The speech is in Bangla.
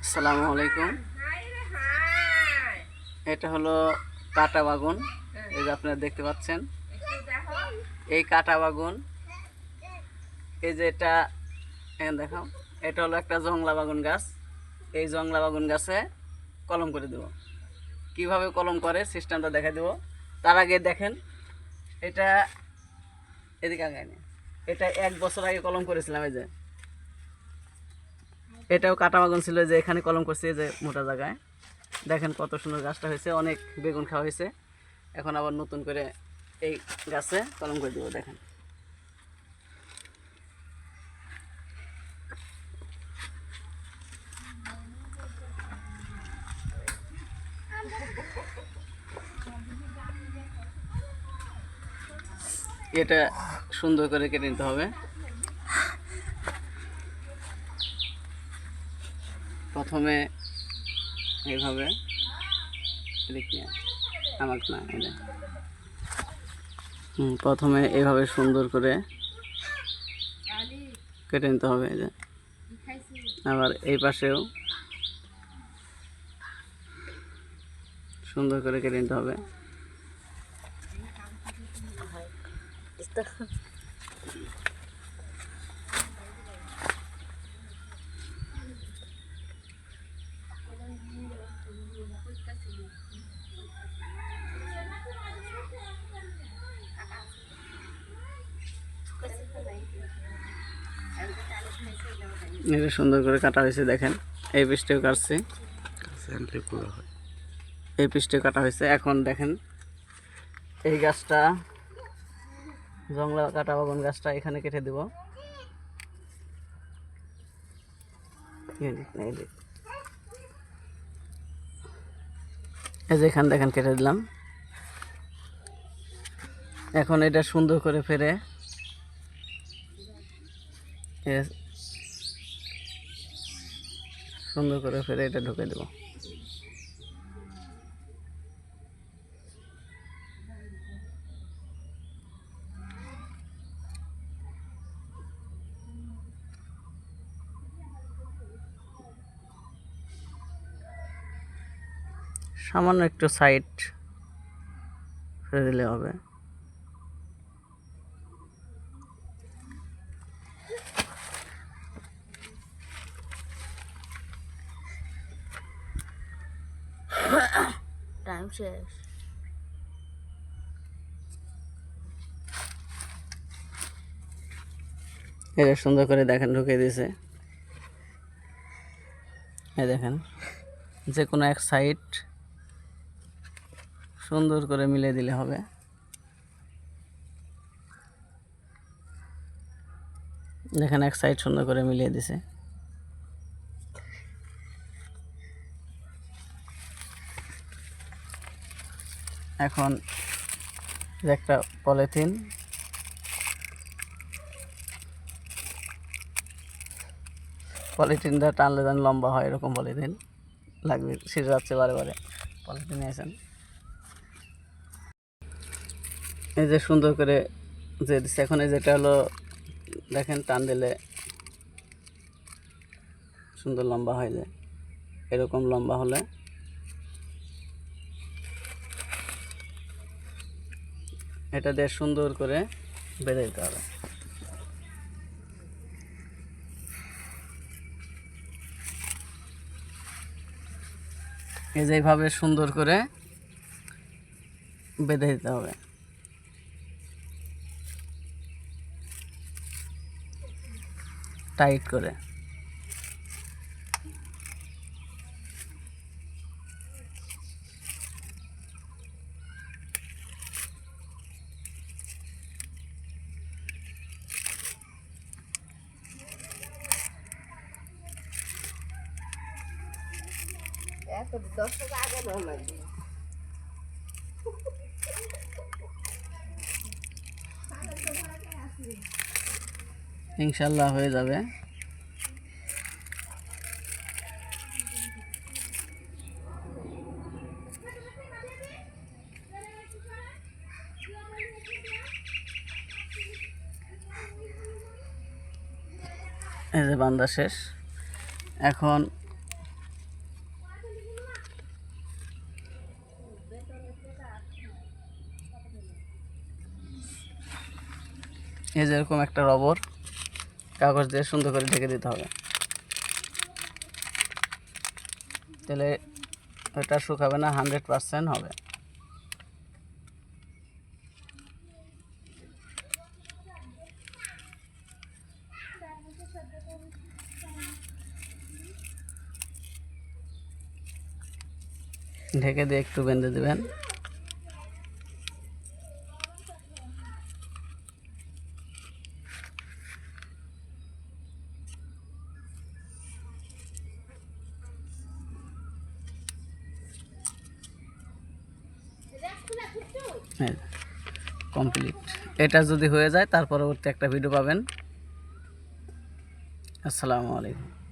আসসালামু আলাইকুম। এটা হলো কাটা বাগুন। এই যে আপনারা দেখতে পাচ্ছেন, এই কাটা বাগুন। এই যে এটা দেখাও, এটা হলো একটা জংলা বাগুন গাছ। এই জংলা বাগুন গাছে কলম করে দেব। কিভাবে কলম করে সিস্টেমটা দেখা দেব। তার আগে দেখেন, এটা এদিকে আগে নেই, এটা 1 বছর আগে কলম করেছিলাম। এই যে এটাও কাটা বাগান ছিল, যে এখানে কলম করছে, যে মোটা জায়গায় দেখেন কত সুন্দর গাছটা হয়েছে, অনেক বেগুন খাওয়া হয়েছে। এখন আবার নতুন করে এই গাছে কলম করে দেবো। দেখেন এটা সুন্দর করে কেটে নিতে হবে। প্রথমে এইভাবে আমার না, প্রথমে এইভাবে সুন্দর করে কেটে নিতে হবে। এই যে আবার এই পাশেও সুন্দর করে কেটে নিতে হবে। এটা সুন্দর করে কাটা হয়েছে, দেখেন এই পিসটাও কাটছি, এই পিসটাও কাটা হয়েছে। এখন দেখেন এই গাছটা, জংলা কাটা বাগান গাছটা এখানে কেটে দেব। এই যে এখানে দেখেন কেটে দিলাম। এখন এটা সুন্দর করে ফেরে এটা ঢুকে দেব। সামান্য একটু সাইড ফেলে দিলে হবে। টাইম শেষ। এটা সুন্দর করে দেখেন ঢুকে দিয়েছে। এই দেখেন, যে কোনো এক সাইড সুন্দর করে মিলিয়ে দিলে হবে। দেখেন এক সাইড সুন্দর করে মিলিয়ে দিছে। এখন একটা পলিথিন, পলিথিনটা টানলে যেন লম্বা হয়, এরকম পলিথিন লাগবে। ছিঁড়ে যাচ্ছে বারে বারে, পলিথিন নিয়েছেন। এই যে সুন্দর করে যে দিচ্ছে। এখন এই যেটা হলো, দেখেন টান দিলে সুন্দর লম্বা হয়ে যায়। এরকম লম্বা হলে এটা দিয়ে সুন্দর করে বেঁধে দিতে হবে। এই যে এইভাবে সুন্দর করে বেঁধে দিতে হবে, টাইট করে। ইনশাল্লাহ হয়ে যাবে। এই যে বান্ধা শেষ। এখন এই যে এরকম একটা রবর কাগজ দিয়ে সুন্দর করে ঢেকে দিতে হবে, তাহলে এটা শুকাবে না, 100% হবে। ঢেকে দিয়ে একটু বেঁধে দেবেন। কমপ্লিট। এটা যদি হয়ে যায় তার পরবর্তী একটা ভিডিও পাবেন। আসসালামু আলাইকুম।